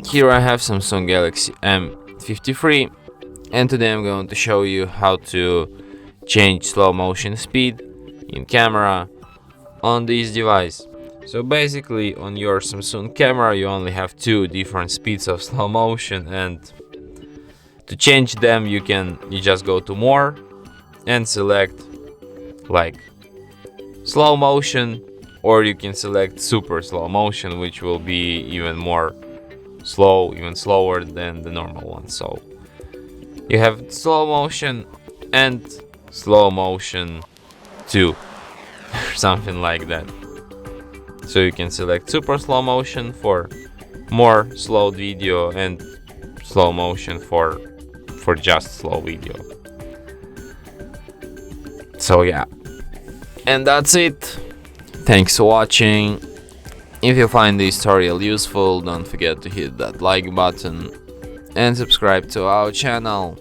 Here I have Samsung Galaxy M53, and today I'm going to show you how to change slow motion speed in camera on this device. So basically on your Samsung camera you only have two different speeds of slow motion, and to change them you just go to more and select like slow motion, or you can select super slow motion, which will be even slower than the normal one. So you have slow motion and slow motion 2 or something like that. So you can select super slow motion for more slow video and slow motion for just slow video. So yeah, and that's it. Thanks for watching. If you find this tutorial useful, don't forget to hit that like button and subscribe to our channel.